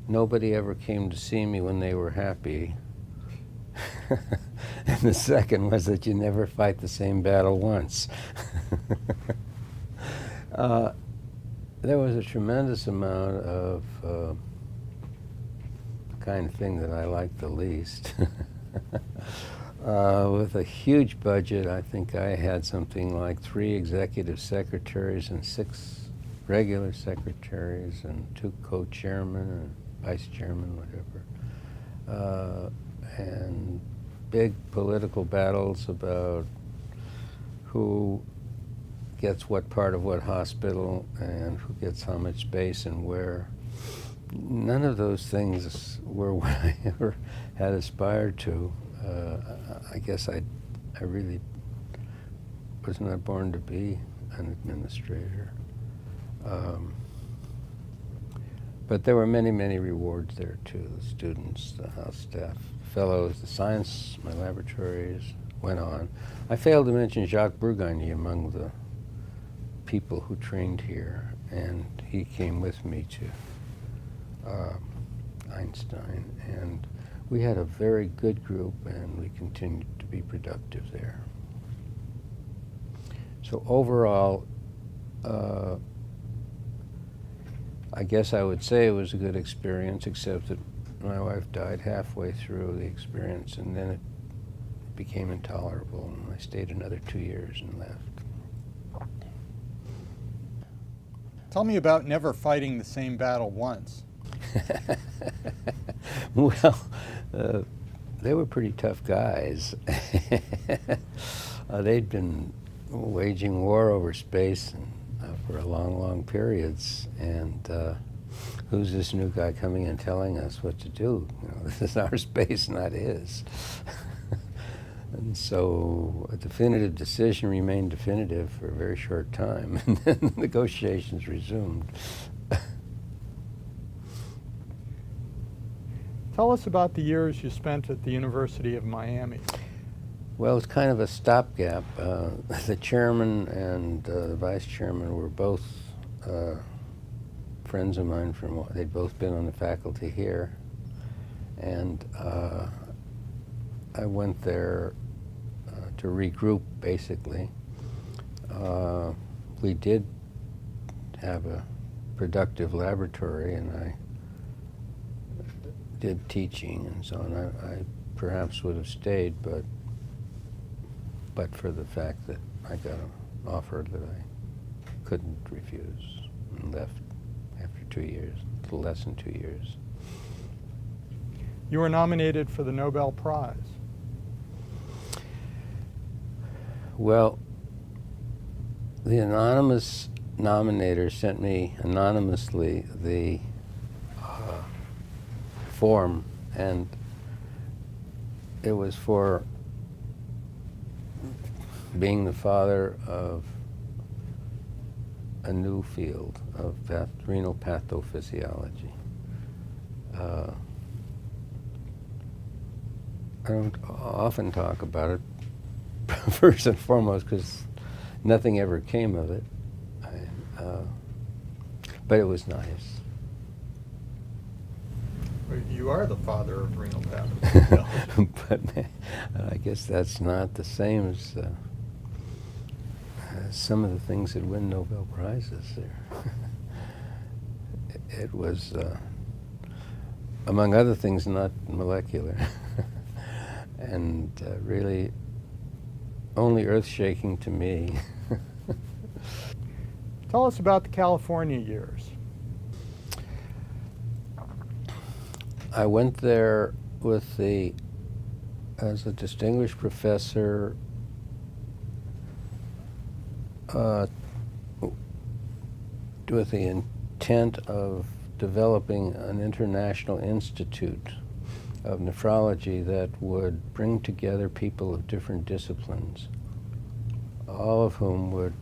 nobody ever came to see me when they were happy. And the second was that you never fight the same battle once. There was a tremendous amount of the kind of thing that I liked the least. With a huge budget, I think I had something like 3 executive secretaries and 6 regular secretaries and 2 co-chairmen and vice chairmen, whatever. And big political battles about who gets what part of what hospital and who gets how much space and where. None of those things were what I ever had aspired to. I guess I really was not born to be an administrator. But there were many, many rewards there too. The students, the house staff, fellows, the science, my laboratories went on. I failed to mention Jacques Bourgagne among the people who trained here, and he came with me to Einstein, and we had a very good group, and we continued to be productive there. So overall, I guess I would say it was a good experience, except that my wife died halfway through the experience, and then it became intolerable, and I stayed another 2 years and left. Tell me about never fighting the same battle once. Well, they were pretty tough guys. They'd been waging war over space for a long, long periods, and who's this new guy coming and telling us what to do? You know, this is our space, not his. And so a definitive decision remained definitive for a very short time, and then negotiations resumed. Tell us about the years you spent at the University of Miami. Well, it's kind of a stopgap. The chairman and the vice chairman were both friends of mine from, they'd both been on the faculty here. And I went there to regroup, basically. We did have a productive laboratory, and I did teaching and so on. I perhaps would have stayed, but for the fact that I got an offer that I couldn't refuse, and left after 2 years, a little less than 2 years. You were nominated for the Nobel Prize. Well, the anonymous nominator sent me anonymously the form, and it was for being the father of a new field of renal pathophysiology. I don't often talk about it, first and foremost, because nothing ever came of it. But it was nice. You are the father of renal pathophysiology. But I guess that's not the same as some of the things that win Nobel Prizes there. It was, among other things, not molecular, and really only earth-shaking to me. Tell us about the California years. I went there as a distinguished professor with the intent of developing an international institute of nephrology that would bring together people of different disciplines, all of whom would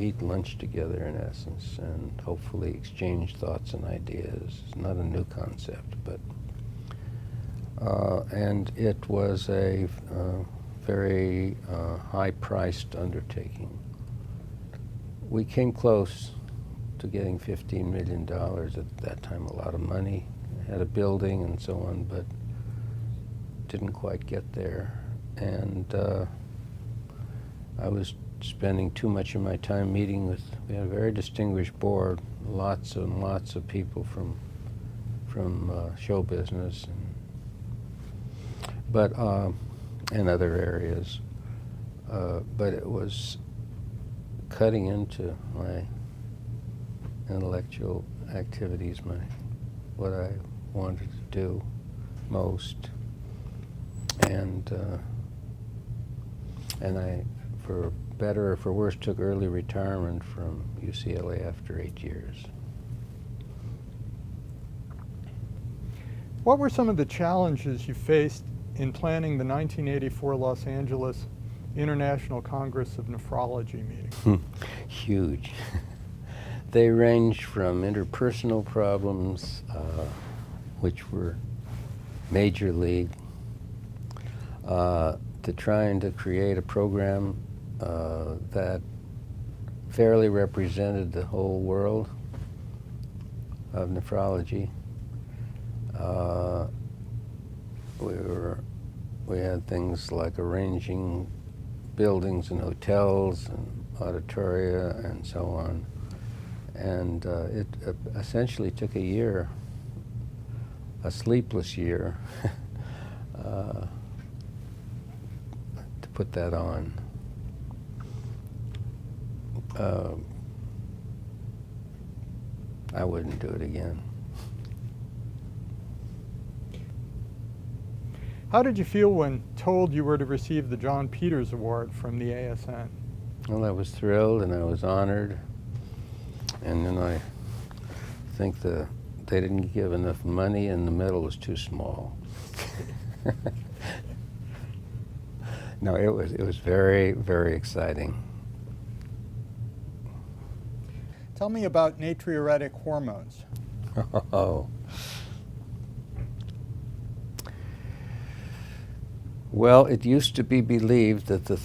eat lunch together in essence and hopefully exchange thoughts and ideas. It's not a new concept, but and it was a very high-priced undertaking. We came close to getting $15 million at that time, a lot of money. Had a building and so on, but didn't quite get there. And I was spending too much of my time meeting with, we had a very distinguished board, lots and lots of people from show business and other areas. But it was cutting into my intellectual activities, what I wanted to do most, and I, for better or for worse, took early retirement from UCLA after 8 years. What were some of the challenges you faced in planning the 1984 Los Angeles International Congress of Nephrology meeting? Huge. They ranged from interpersonal problems, which were major league, to trying to create a program that fairly represented the whole world of nephrology. We had things like arranging buildings and hotels and auditoria and so on. And it essentially took a year, a sleepless year, to put that on. I wouldn't do it again. How did you feel when told you were to receive the John Peters Award from the ISN? Well, I was thrilled and I was honored. And then I think they didn't give enough money and the medal was too small. No, it was very, very exciting. Tell me about natriuretic hormones. Oh. Well, it used to be believed that the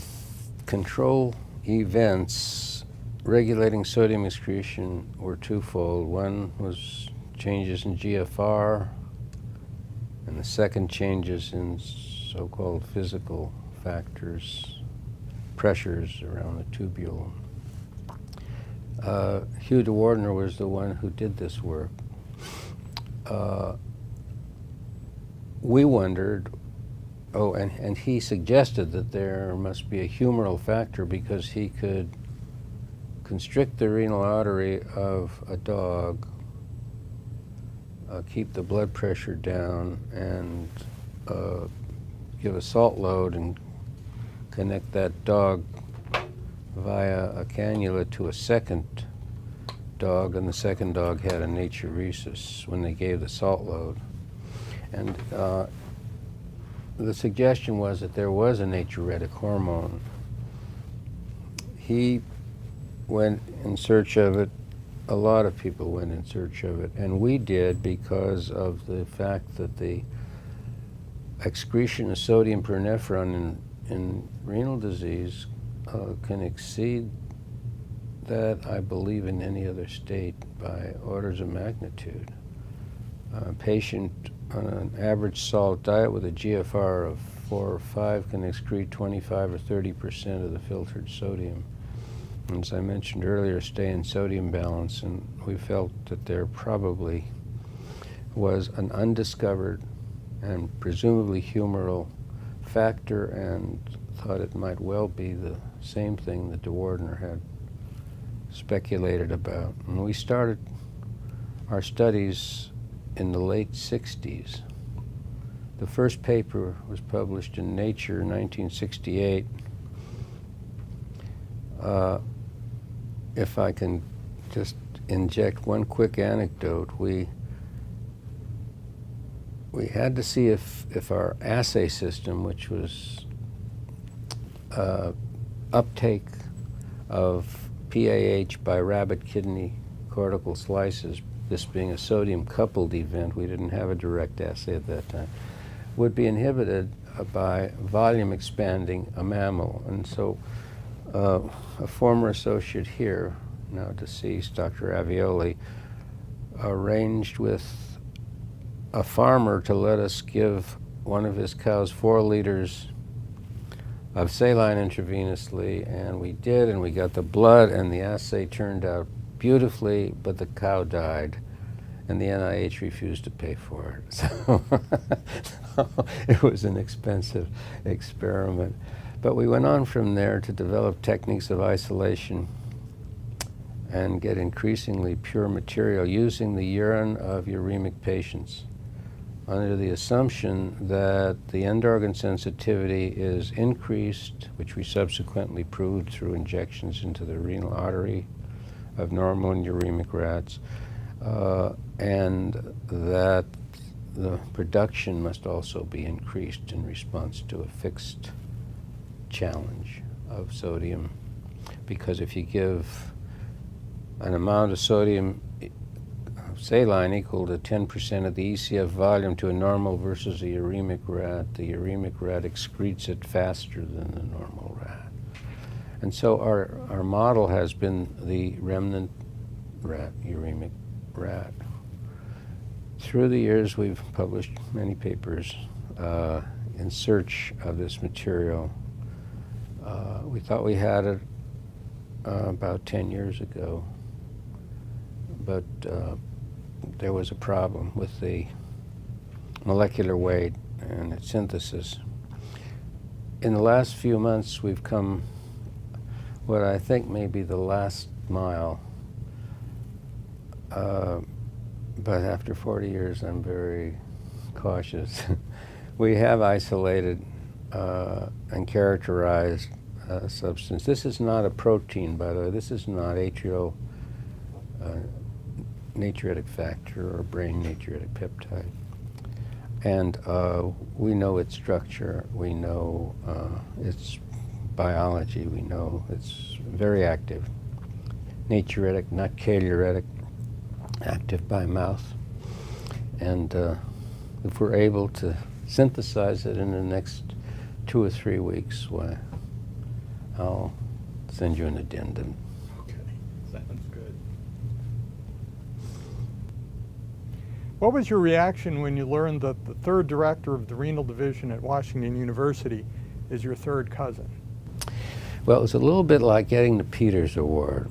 control events regulating sodium excretion were twofold. One was changes in GFR, and the second changes in so-called physical factors, pressures around the tubule. Hugh DeWardner was the one who did this work. We wondered, and he suggested that there must be a humoral factor because he could constrict the renal artery of a dog, keep the blood pressure down, and give a salt load and connect that dog via a cannula to a second dog, and the second dog had a natriuresis when they gave the salt load. And the suggestion was that there was a natriuretic hormone. He went in search of it. A lot of people went in search of it, and we did because of the fact that the excretion of sodium pernephrin in renal disease can exceed that, I believe, in any other state by orders of magnitude. A patient on an average salt diet with a GFR of 4 or 5 can excrete 25 or 30% of the filtered sodium. And as I mentioned earlier, stay in sodium balance, and we felt that there probably was an undiscovered and presumably humoral factor, and thought it might well be the same thing that DeWardner had speculated about. And we started our studies in the late 60s. The first paper was published in Nature in 1968. If I can just inject one quick anecdote, we had to see if our assay system, which was uptake of PAH by rabbit kidney cortical slices, this being a sodium-coupled event, we didn't have a direct assay at that time, would be inhibited by volume expanding a mammal. And so a former associate here, now deceased, Dr. Avioli, arranged with a farmer to let us give one of his cows 4 liters of saline intravenously, and we did, and we got the blood, and the assay turned out beautifully, but the cow died, and the NIH refused to pay for it. So it was an expensive experiment. But we went on from there to develop techniques of isolation and get increasingly pure material using the urine of uremic patients, under the assumption that the end organ sensitivity is increased, which we subsequently proved through injections into the renal artery of normal and uremic rats, and that the production must also be increased in response to a fixed challenge of sodium. Because if you give an amount of sodium saline equal to 10% of the ECF volume to a normal versus a uremic rat, the uremic rat excretes it faster than the normal rat. And so our model has been the remnant rat, uremic rat. Through the years, we've published many papers in search of this material. We thought we had it about 10 years ago, but there was a problem with the molecular weight and its synthesis. In the last few months, we've come what I think may be the last mile, but after 40 years, I'm very cautious. We have isolated and characterized a substance. This is not a protein, by the way. This is not atrial natriuretic factor or brain natriuretic peptide. And we know its structure, we know its biology, we know it's very active. Natriuretic, not chalyuretic, active by mouth. And if we're able to synthesize it in the next 2 or 3 weeks, why, I'll send you an addendum. Okay, sounds good. What was your reaction when you learned that the third director of the renal division at Washington University is your third cousin? Well, it was a little bit like getting the Peters Award.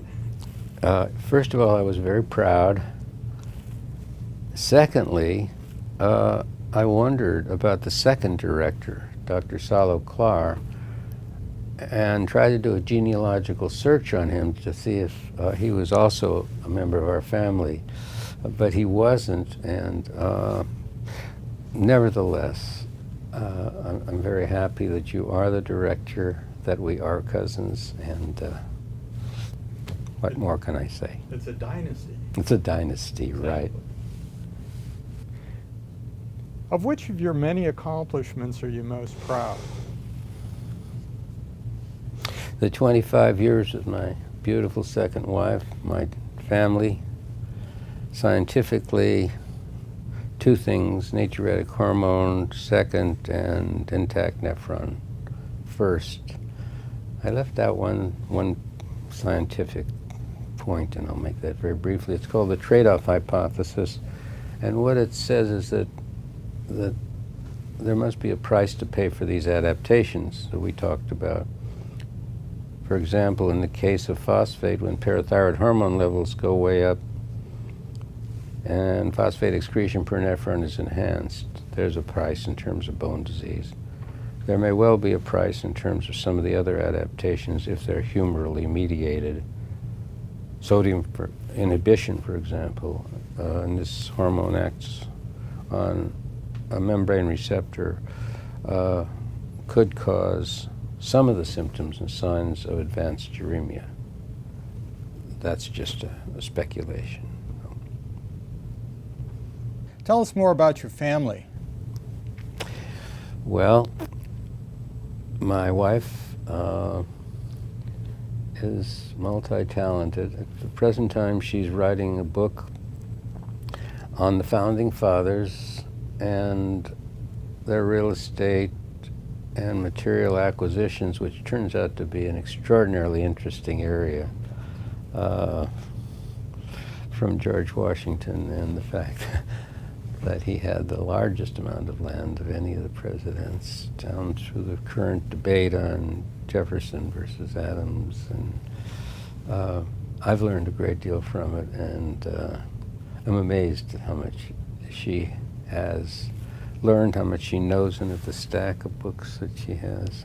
First of all, I was very proud. Secondly, I wondered about the second director, Dr. Salo Klar, and tried to do a genealogical search on him to see if he was also a member of our family. But he wasn't, and nevertheless, I'm very happy that you are the director, that we are cousins, and what more can I say? It's a dynasty. It's a dynasty, Exactly. right? Of which of your many accomplishments are you most proud? The 25 years of my beautiful second wife, my family. Scientifically, two things: natriuretic hormone second, and intact nephron first. I left out one scientific point, and I'll make that very briefly. It's called the trade-off hypothesis, and what it says is that there must be a price to pay for these adaptations that we talked about. For example, in the case of phosphate, when parathyroid hormone levels go way up and phosphate excretion per nephron is enhanced, there's a price in terms of bone disease. There may well be a price in terms of some of the other adaptations if they're humorally mediated. Sodium inhibition, for example, and this hormone acts on a membrane receptor, could cause some of the symptoms and signs of advanced uremia. That's just a speculation. Tell us more about your family. Well, my wife is multi-talented. At the present time, she's writing a book on the founding fathers and their real estate and material acquisitions, which turns out to be an extraordinarily interesting area, from George Washington and the fact that he had the largest amount of land of any of the presidents, down through the current debate on Jefferson versus Adams. And I've learned a great deal from it, and I'm amazed at how much she has learned, how much she knows, and at the stack of books that she has.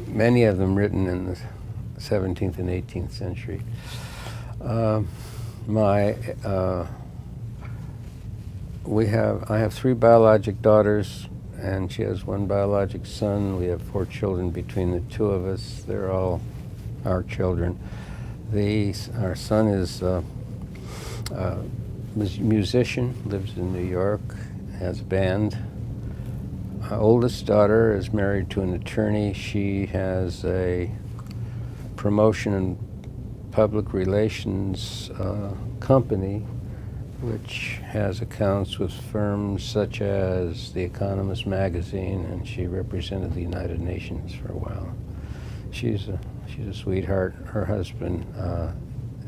Many of them written in the 17th and 18th century. I have 3 biologic daughters, and she has 1 biologic son. We have 4 children between the 2 of us. They're all our children. Our son is a musician, lives in New York, has a band. Our oldest daughter is married to an attorney. She has a promotion and public relations company which has accounts with firms such as The Economist magazine, and she represented the United Nations for a while. She's a sweetheart. Her husband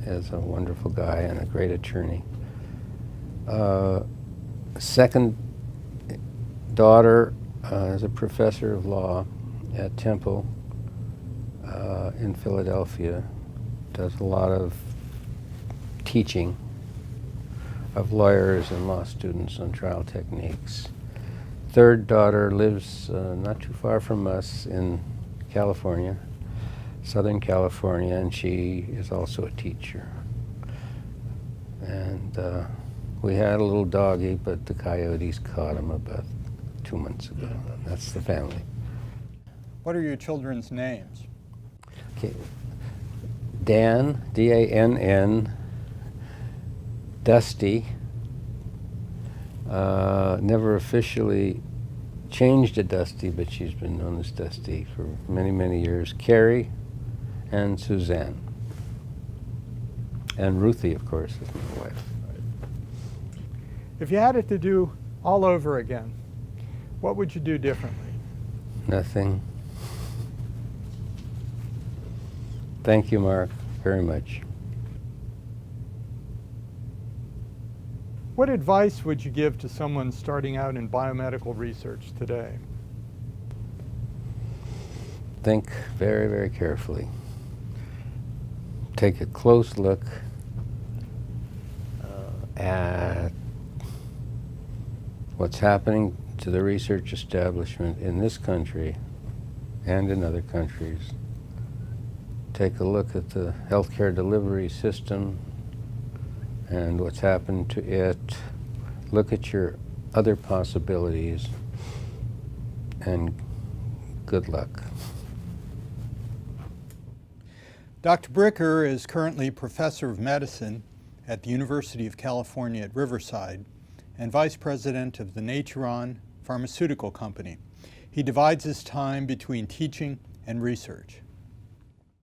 is a wonderful guy and a great attorney. Second daughter is a professor of law at Temple in Philadelphia, does a lot of teaching of lawyers and law students on trial techniques. Third daughter lives not too far from us in California, Southern California, and she is also a teacher. And we had a little doggy, but the coyotes caught him about 2 months ago. That's the family. What are your children's names? Okay. Dan, D-A-N-N, Dusty, never officially changed to Dusty, but she's been known as Dusty for many, many years. Carrie and Suzanne. And Ruthie, of course, is my wife. If you had it to do all over again, what would you do differently? Nothing. Thank you, Mark, very much. What advice would you give to someone starting out in biomedical research today? Think very, very carefully. Take a close look at what's happening to the research establishment in this country and in other countries. Take a look at the healthcare delivery system and what's happened to it. Look at your other possibilities, and good luck. Dr. Bricker is currently Professor of Medicine at the University of California at Riverside and Vice President of the Naturon Pharmaceutical Company. He divides his time between teaching and research.